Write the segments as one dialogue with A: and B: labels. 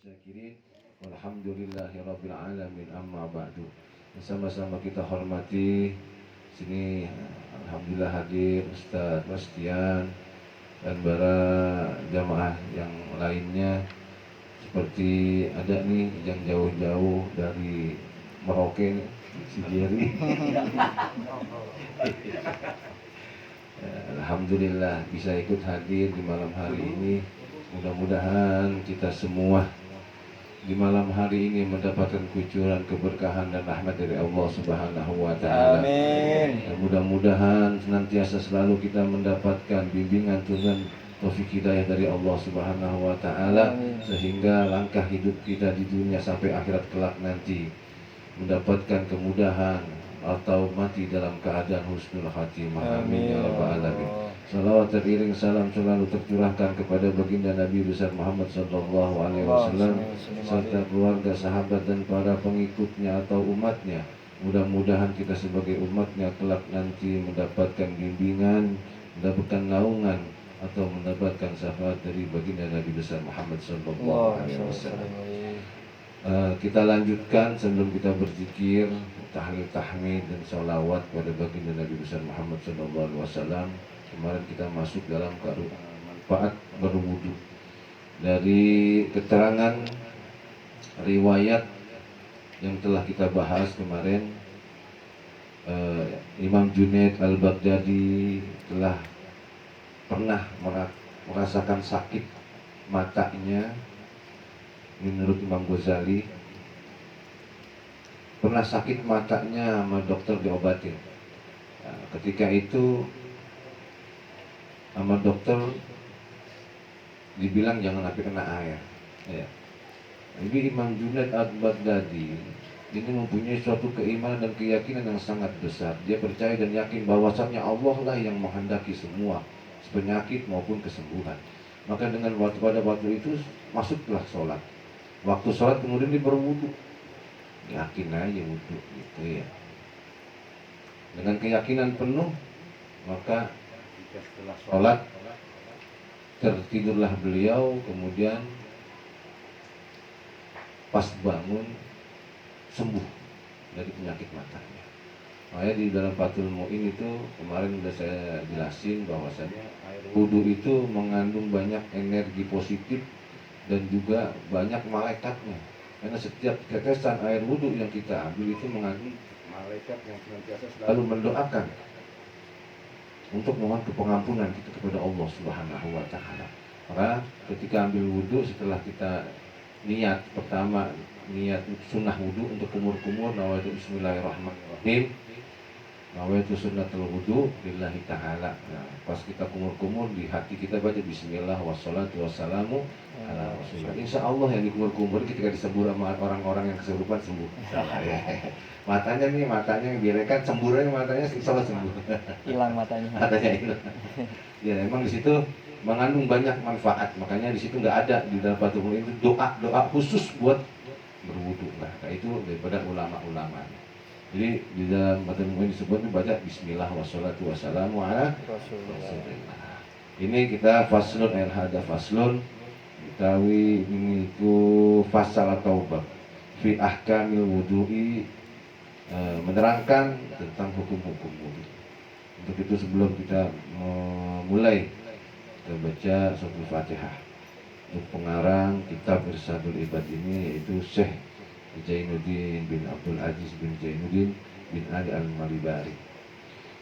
A: syakirin. Walhamdulillahirabbil alamin, amma ba'du. Sama-sama kita hormati sini, alhamdulillah hadir Ustaz Bastian dan para jamaah yang lainnya, seperti ada nih yang jauh-jauh dari Merauke, si Jerry. Alhamdulillah bisa ikut hadir di malam hari ini. Mudah-mudahan kita semua di malam hari ini mendapatkan kucuran keberkahan dan rahmat dari Allah Subhanahu wa taala.
B: Amin.
A: Dan mudah-mudahan senantiasa selalu kita mendapatkan bimbingan Tuhan, taufik hidayah dari Allah Subhanahu wa taala, sehingga langkah hidup kita di dunia sampai akhirat kelak nanti mendapatkan kemudahan atau mati dalam keadaan husnul khatimah. Amin ya rabbal alamin. Salawat teriring salam selalu tercurahkan kepada baginda Nabi besar Muhammad sallallahu alaihi wasallam serta keluarga, sahabat dan para pengikutnya atau umatnya. Mudah-mudahan kita sebagai umatnya kelak nanti mendapatkan bimbingan, mendapatkan naungan atau mendapatkan syafaat dari baginda Nabi besar Muhammad sallallahu alaihi wasallam. Kita lanjutkan sebelum kita berzikir, tahlil, tahmid dan sholawat pada baginda Nabi besar Muhammad sallallahu alaihi wasallam. Kemarin kita masuk dalam manfaat berwudu. Dari keterangan riwayat yang telah kita bahas kemarin, Imam Junaid Al-Baghdadi telah pernah merasakan sakit matanya. Menurut Imam Ghazali, pernah sakit matanya sama dokter diobatin. Ketika itu sama dokter dibilang jangan sampai kena air. Jadi Imam Junaid Al-Baghdadi ini mempunyai suatu keimanan dan keyakinan yang sangat besar. Dia percaya dan yakin bahwasannya Allah lah yang menghendaki semua penyakit maupun kesembuhan. Maka dengan pada waktu itu masuklah sholat. Waktu sholat kemudian dia berwudu. Yakin aja wudu gitu ya. Dengan keyakinan penuh, maka setelah sholat tertidurlah beliau, kemudian pas bangun sembuh dari penyakit matanya. Makanya di dalam Fathul Mu'in itu kemarin sudah saya jelasin bahwasanya air wudu itu mengandung banyak energi positif dan juga banyak malaikatnya. Karena setiap tetesan air wudu yang kita ambil itu mengandung malaikat yang senantiasa selalu mendoakan untuk mohon pengampunan kita kepada Allah Subhanahu wa taala. Maka ketika ambil wudu, setelah kita niat pertama, niat sunnah wudu untuk kumur-kumur, nawaitu bismillahirrahmanirrahim, nawaitu sunnatul wudu lillahi ta'ala. Nah, pas kita kumur-kumur, di hati kita baca bismillah wassalatu wassalamu ala rasulillah. Insya Allah yang dikumur-kumur ketika disembur sama orang-orang yang kesurupan sembuh. Salah ya. Matanya yang biarkan semburannya, matanya insya Allah sembuh.
B: Hilang matanya.
A: Matanya hilang. Ya, memang di situ mengandung banyak manfaat. Makanya di situ nggak ada di dalam Fathul Mu'in itu doa khusus buat berwudu. Nah, itu daripada ulama-ulama. Jadi di dalam Fathul Mu'in disebut baca bismillah wassalatu wassalamu ala rasulillah. Ini kita faslun hada faslun utawi ini ku fasal atau bab fi ahkamil wudu'i, menerangkan tentang hukum-hukum wudu. Untuk itu sebelum kita memulai, kita baca surat Al-Fatihah. Untuk pengarang kitab Irsyadul Ibad ini yaitu Syekh Zainuddin bin Abdul Aziz bin Zainuddin bin Ali Al-Malibari.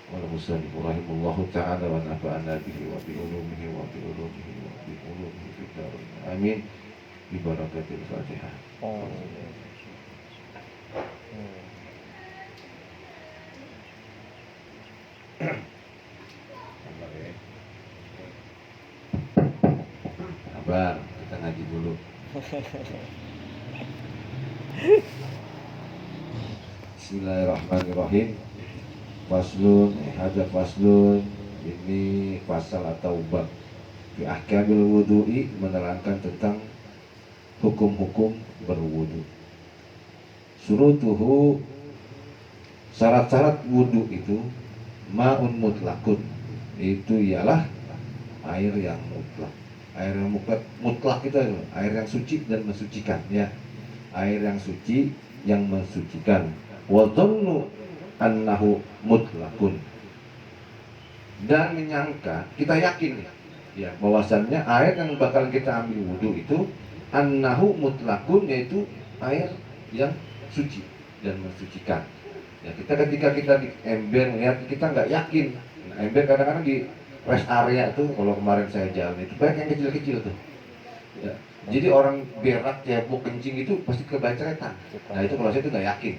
A: Wallahu rahimahullahu ta'ala wa nafa'ana bihi wa bi ulumihi wa bi ulumihi wa bi ulumihi fid dharain. Amin. Bi barakatil Fatihah. Sabar, kita ngaji dulu. Bismillahirrahmanirrahim. Faslun, ada faslun, ini pasal atau bab fi ahkamil wudu'i, menerangkan tentang hukum-hukum berwudu. Surutuhu, syarat-syarat wudu itu ma'un mutlakun, itu ialah air yang mutlak. Air yang mutlak itu air yang suci dan mensucikan, ya. Air yang suci yang mensucikan. Wa dhannu annahu mutlaqun. Dan menyangka, kita yakin ya bahwasannya air yang bakal kita ambil wudhu itu annahu mutlaqun, yaitu air yang suci dan mensucikan. Ya, ketika kita di ember melihat, kita nggak yakin. Nah, ember kadang-kadang di rest area tuh, kalau kemarin saya jalan itu banyak yang kecil-kecil tuh. Ya. Jadi orang berak, cebok, kencing itu pasti kebanceretan. Nah itu kalau saya itu nggak yakin.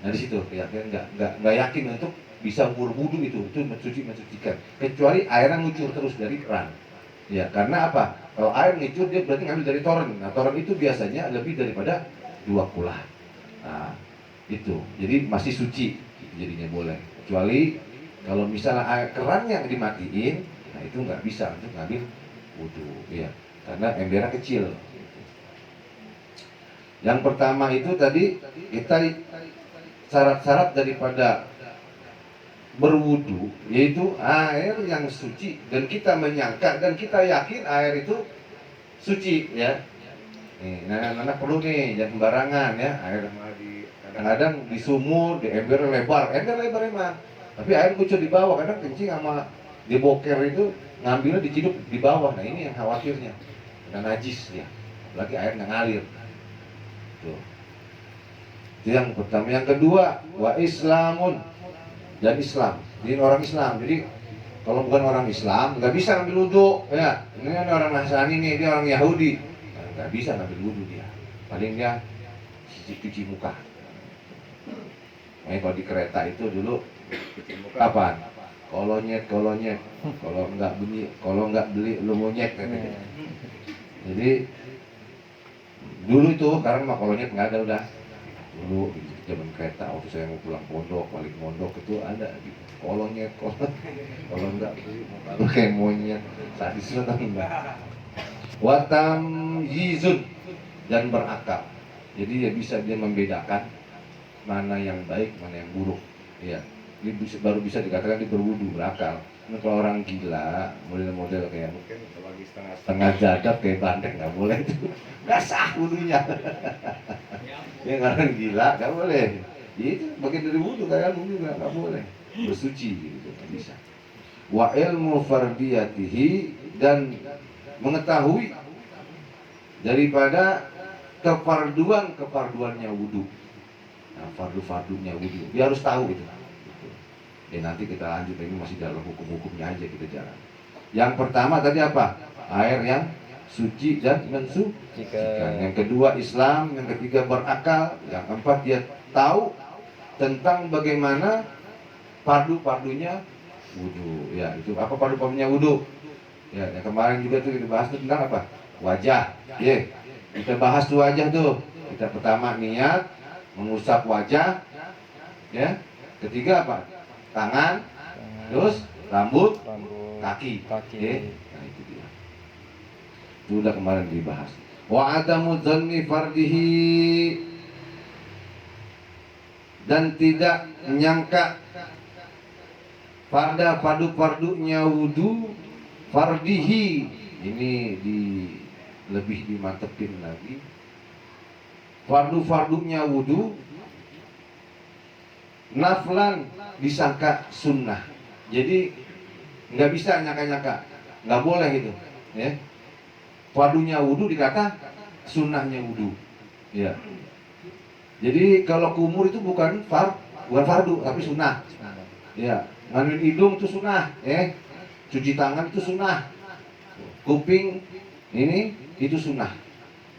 A: Nah di situ keyakinan nggak yakin untuk bisa berwudu itu mensucikan. Kecuali air yang ngucur terus dari keran. Ya, karena apa? Kalau air ngucur dia berarti ngambil dari toren. Nah toren itu biasanya lebih daripada 2 kulah. Nah itu, jadi masih suci, jadinya boleh. Kecuali kalau misalnya air keran yang dimatiin, nah itu nggak bisa untuk ngambil wudu, ya, karena embernya kecil. Yang pertama itu tadi kita syarat-syarat daripada berwudu, yaitu air yang suci dan kita menyangka dan kita yakin air itu suci, ya. Nih, anak-anak perlu nih, jangan sembarangan ya. Air kadang-kadang di sumur, di ember lebar emang. Tapi air kucur di bawah, kadang kencing sama di boker itu ngambilnya diciduk di bawah. Nah ini yang khawatirnya, dan najis ya. Apalagi air yang ngalir. Tuh. Itu yang pertama. Yang kedua, wa islamun, dan Islam. Jadi orang Islam. Jadi kalau bukan orang Islam nggak bisa ngambil wudhu, ya. Ini kan orang Nasrani nih, dia orang Yahudi, nah, nggak bisa ngambil wudhu dia. Paling dia cuci muka. Kalau di kereta itu dulu kapan? Kolonyet, kalau nggak beli lu monyet katanya. Jadi dulu itu, sekarang mah kolonyet nggak ada udah. Dulu di zaman kereta waktu saya mau pulang pondok, balik pondok itu ada gitu. Kolonyet, kalau nggak beli kalau kayak monyet, sadis lu kan enggak. Watam yizun, dan berakal. Jadi ya bisa dia membedakan mana yang baik, mana yang buruk. Ya, dia baru bisa dikatakan dia berwudu, berakal. Nah, kalau orang gila, model-model kayak mungkin lagi setengah jadab kayak bandeng, nggak boleh itu, nggak sah wudunya. Yang orang gila nggak boleh. Itu bagian dari wudu, kayak wudu nggak boleh. Bersuci gitu, nggak bisa. Wa ilmu fardiyatihi, dan mengetahui daripada keparduannya wudu. Nah, fardu-fardunya wudu, dia harus tahu itu. Ya nanti kita lanjut, ini masih dalam hukum-hukumnya aja kita jalan. Yang pertama tadi apa? Air yang suci dan mensucikan. Yang kedua Islam, yang ketiga berakal, yang keempat dia tahu tentang bagaimana fardu-fardunya wudu. Ya, itu apa fardu-fardunya wudu? Ya, yang kemarin juga tuh kita bahas tuh tentang apa? Wajah. Ya, kita bahas tuh wajah tuh. Kita pertama niat mengusap wajah, ya. Ketiga apa? Tangan, terus rambut, kaki. Ya. Nah, itu dia. Itu udah kemarin dibahas. Wa adamu dhanni fardihi, dan tidak menyangka pada fardu-fardunya wudu, fardihi ini lebih dimantepin lagi. Fardu-fardunya wudu naflan disangka sunnah. Jadi nggak bisa nyangka-nyangka, nggak boleh gitu, ya. Fardunya wudu dikata sunnahnya wudu, ya. Jadi kalau kumur itu bukan fardu, tapi sunnah, ya. Nganuin hidung itu sunnah, ya. Cuci tangan itu sunnah, kuping ini itu sunnah.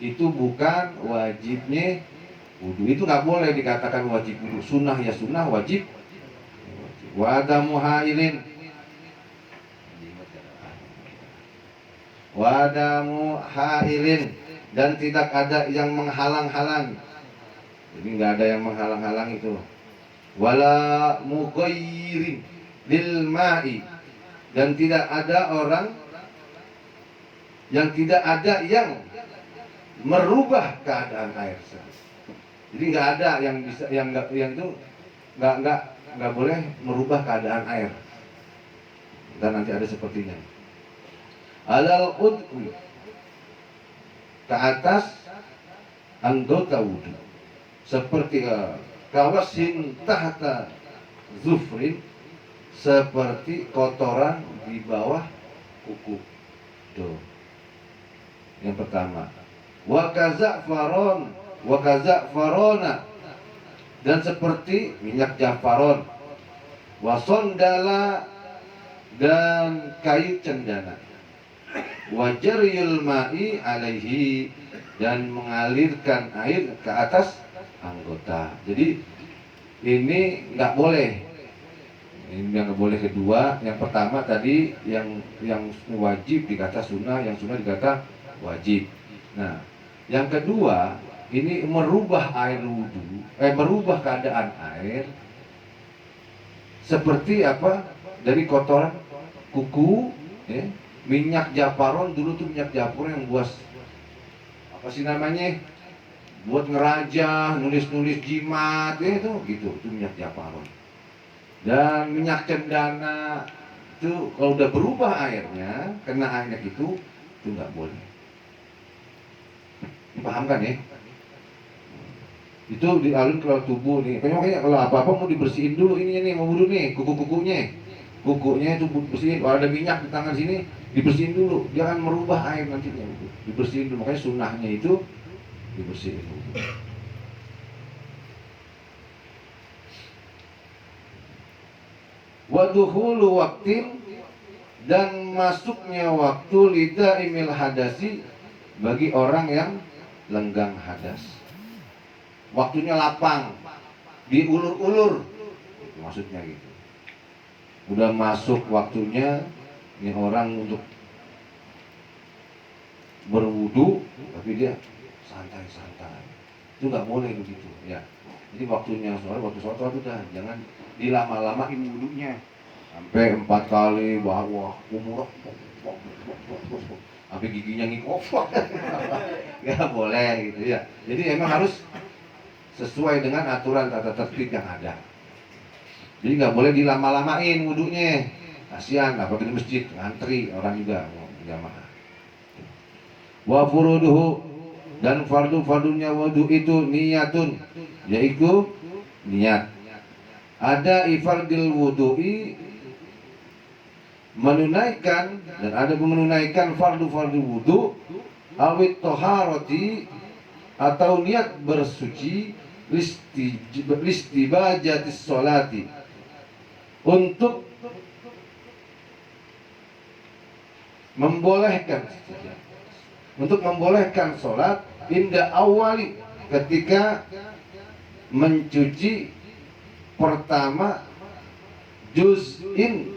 A: Itu bukan wajibnya wudu. Itu nggak boleh dikatakan wajib wudu. Sunnah ya sunnah, wajib. Wadamu hailin, wadamu hailin, dan tidak ada yang menghalang-halang. Jadi nggak ada yang menghalang-halang itu. Wala mughayyirin lil ma'i, dan tidak ada orang yang tidak ada yang merubah keadaan air. Jadi nggak ada yang bisa, yang itu nggak boleh merubah keadaan air. Dan nanti ada sepertinya. alal udwi, ke atas anggota wudu, seperti kawasin tahta zufrin, seperti kotoran di bawah kuku. Tuh. Yang pertama, wa kaza'farona, dan seperti minyak jafaron, wa sondala, dan kayu cendana, wa jaryul ma'i alaihi, dan mengalirkan air ke atas anggota. Jadi ini nggak boleh. Ini yang nggak boleh kedua. Yang pertama tadi yang wajib dikata sunnah, yang sunnah dikata wajib. Nah, yang kedua ini merubah air wudhu, merubah keadaan air seperti apa, dari kotoran kuku, ya. Minyak japaron, dulu tuh minyak japaron yang buat apa sih namanya, buat ngerajah, nulis-nulis jimat, ya, itu minyak japaron. Dan minyak cendana itu kalau udah berubah airnya, kena airnya itu nggak boleh. Paham kan ya? Itu dialun ke tubuh nih. Makanya kalau apa-apa mau dibersihin dulu ininya nih, mau wudhu nih, kukunya itu bersihin. Kalau ada minyak di tangan sini, dibersihin dulu. Jangan merubah air nantinya. Dibersihin dulu. Makanya sunnahnya itu dibersihin dulu. Waduhulu waktin, dan masuknya waktu lidaimil hadasi, bagi orang yang lenggang hadas. Waktunya lapang, diulur-ulur, maksudnya gitu. Udah masuk waktunya ini orang untuk berwudu, tapi dia santai-santai. Itu nggak boleh begitu, ya. Jadi waktunya waktu sholat udah, jangan dilama-lamain wudunya sampai 4 kali, wah umur, sampai giginya ngikok. Nggak boleh gitu ya. Jadi emang harus sesuai dengan aturan tata tertib yang ada. Jadi nggak boleh dilama-lamain wudunya, kasihan apalagi di masjid ngantri orang juga mau jamaah. Wa furuduhu, dan fardu-fardunya wudu itu niyatun, yaitu niat. Ada ifardil wudu'i, menunaikan, dan ada menunaikan fardu-fardu wudu, awit toharoti, atau niat bersuci, listibajatis sholati, untuk membolehkan sholat inda awali, ketika mencuci pertama juz'in,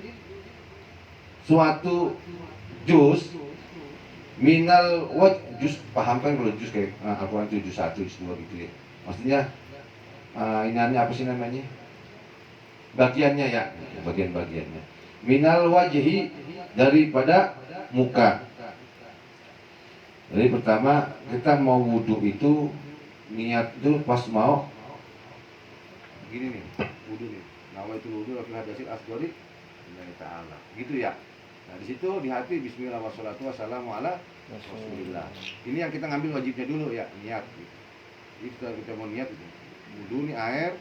A: suatu juz, minal juz, paham kan kalau juz kayak Al-Quran itu juz 1, juz 2 gitu ya. Maksudnya ini apa sih namanya, bagiannya ya, bagian-bagiannya. Minal wajhi, daripada muka. Jadi pertama kita mau wudhu itu, niat itu pas mau gini nih, wudhu nih, nawaitul wudhu wa fil hadasil asghari lillahi ta'ala, gitu ya. Nah di situ di hati bismillah wassalatu wassalamu ala rasulillah. Ini yang kita ngambil wajibnya dulu ya, niat gitu. Jadi kita mau niat itu, wudhu nih air,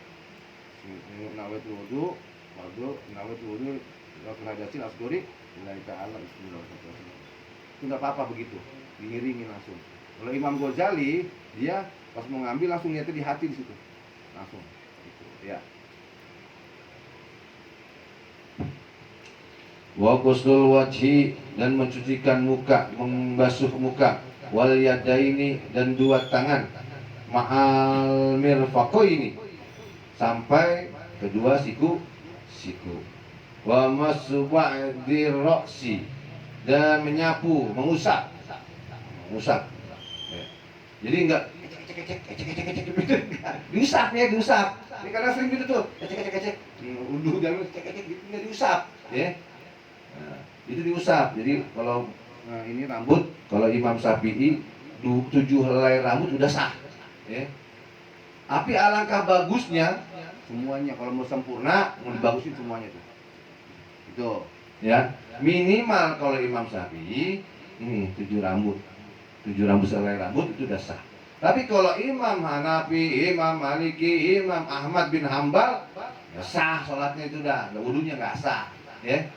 A: nawaitul wudhu, nawaitul wudhu wa fil hadasil asghari lillahi ta'ala, bismillah wassalatu wassalamu. Itu nggak apa-apa begitu, diiringin langsung. Kalau Imam Ghazali, dia pas mau ngambil langsung niatnya di hati di situ, langsung. Ya. Wa ghusl wajhi, dan mencucikan muka, membasuh muka, wal yadaini, dan dua tangan, ma'al mirfaqaini, sampai kedua siku, wa mashu ba'di ra'si, dan menyapu, mengusap. Ya. Jadi enggak diusap ya, diusap. Ini karena sering gitu tuh, cek. Unduh jangan cek gitu, enggak diusap, ya. Nah, itu diusap. Jadi kalau ini rambut, kalau Imam Syafi'i 7 helai rambut udah sah, ya. Tapi alangkah bagusnya semuanya, kalau mau sempurna mau dibagusin semuanya tuh. Itu, ya. Minimal kalau Imam Syafi'i ini 7 rambut, 7 rambut selai rambut itu udah sah. Tapi kalau Imam Hanafi, Imam Maliki, Imam Ahmad bin Hambal, ya sah sholatnya itu dah, wudunya nggak sah, ya.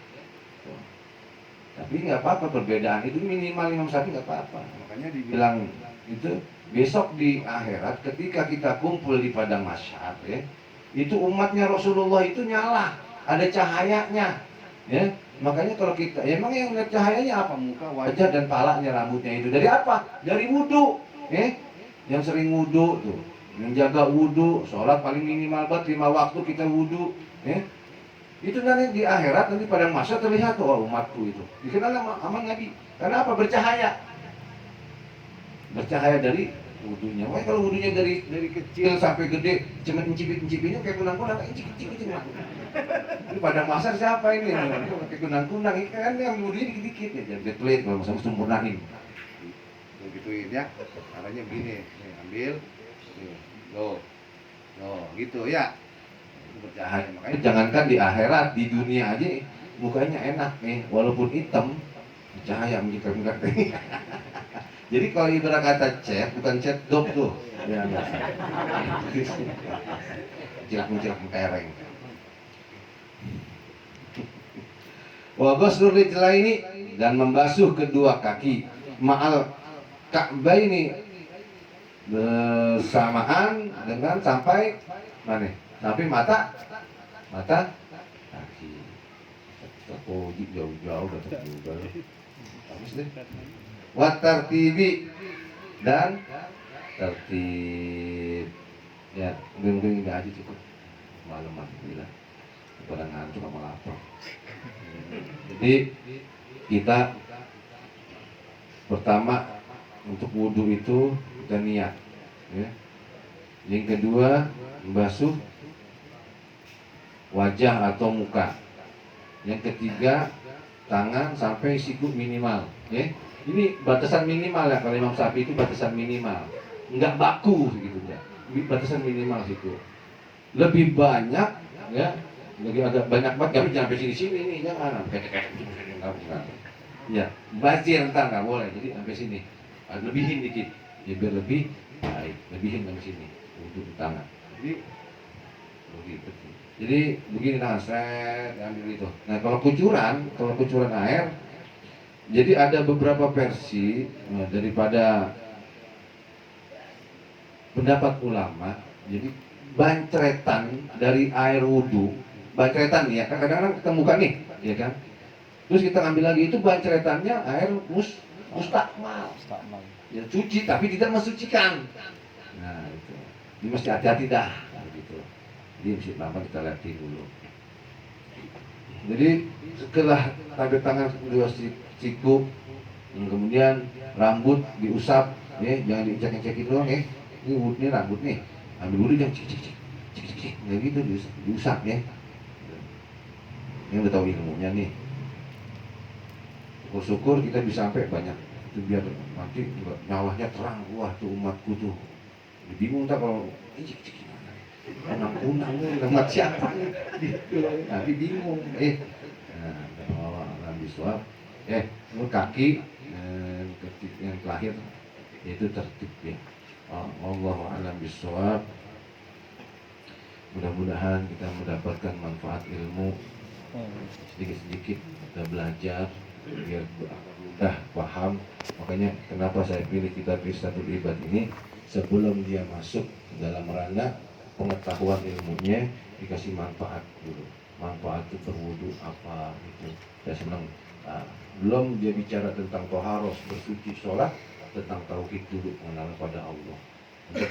A: Tapi nggak apa-apa, perbedaan itu minimal Imam Syafi'i nggak apa-apa. Makanya dibilang itu besok di akhirat ketika kita kumpul di padang mahsyar, ya, itu umatnya Rasulullah itu nyala, ada cahayanya, ya. Makanya kalau kita, ya emang yang lihat cahayanya apa? Muka, wajah dan palanya, rambutnya itu dari apa? Dari wudu, ya. Yang sering wudu tuh, yang jaga wudu, sholat paling minimal banget 5 waktu kita wudu, ya. Itu nanti di akhirat, nanti pada masa terlihat tuh, oh, umatku itu dikenal sama Nabi. Karena apa? Bercahaya. Bercahaya dari wudunya. Wah, kalau wudunya dari kecil sampai gede, cuma incipit-incipitnya kayak kunang-kunang, incip-incip. Ini pada masa siapa ini? Kayak kunang-kunang, ini kan yang wudunya dikit-dikit ya, jangan pelit kalau masa sempurnain. Begituin ya, caranya begini, nih, ambil, nih, loh, gitu ya. Bercahaya. Makanya jangankan di akhirat, di dunia aja mukanya enak nih, walaupun hitam bercahaya menjikat-jikat. Jadi kalau ibarat kata cat, bukan cat dop tuh, ya enggak. Jilat-jilat tereng. Wa ghuslul rijlaini, dan membasuh kedua kaki, ma'al ka'baini, bersamaan dengan sampai mana? Sampai mata kaki. Oh, jauh-jauh datang juga. Bagus deh. Wat tartibi, dan tertib. Ya, mungkin enggak aja cukup. Malaman gila. Pada ngantuk sama lapar. Jadi kita pertama untuk wudhu itu kita niat, ya. Yang kedua membasuh wajah atau muka. Yang ketiga tangan sampai siku minimal, ya. Ini batasan minimal ya, kalau Imam Syafi'i itu batasan minimal, nggak baku gitu ya. Batasan minimal situ. Lebih banyak, ya, lebih agak banyak banget, tapi jangan sampai sini nih, jangan. Ya, bazir ntar nggak boleh, jadi sampai sini. Lebihin dikit, ya biar lebih baik, lebihin sampai sini untuk tangan. Jadi begitu. Jadi begini tangan, set, ambil itu. Nah kalau kucuran air, jadi ada beberapa versi daripada pendapat ulama. Jadi bancretan dari air wudhu, bancretan nih ya, kan kadang-kadang kita buka nih, ya kan. Terus kita ambil lagi itu bancretannya air mustakmal. Ya cuci tapi tidak mensucikan. Nah itu, ini mesti hati-hati dah, gitu. Jadi mesti lama kita lihatin dulu. Jadi setelah tarik tangan kedua siku, kemudian rambut diusap, ya, jangan dicek-cekin doang, ya. Ini rambut nih, ambil dulu jangan cek, nggak gitu, diusap, ya. Ini udah tahu ilmunya nih. Syukur kita bisa sampai banyak. Itu biar nanti nyawanya terang, wah tuh umatku tuh. Bingung tak kalau unang-unang umat siapa nih? Nanti bingung. Nah, suap. Kaki yang terakhir itu tertib ya. Allahu a'lam bishawab. Mudah-mudahan kita mendapatkan manfaat ilmu, sedikit-sedikit kita belajar biar mudah paham. Makanya kenapa saya pilih kitab Risatul Ibad ini, sebelum dia masuk dalam ranah pengetahuan ilmunya, dikasih manfaat dulu. Manfaat itu berwudu apa itu. Saya senang. Belum dia bicara tentang toharos, bersuci, sholat, tentang tauhid dulu, mengenal pada Allah untuk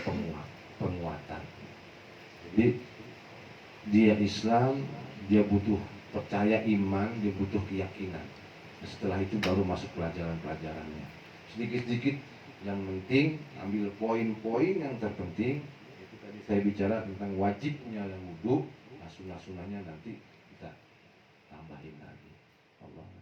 A: penguatan. Jadi dia Islam, dia butuh percaya iman, dia butuh keyakinan. Setelah itu baru masuk pelajaran-pelajarannya. Sedikit-sedikit yang penting, ambil poin-poin yang terpenting. Itu tadi saya bicara tentang wajibnya yang wudhu, nah sunah-sunahnya nanti kita tambahin lagi. Allah.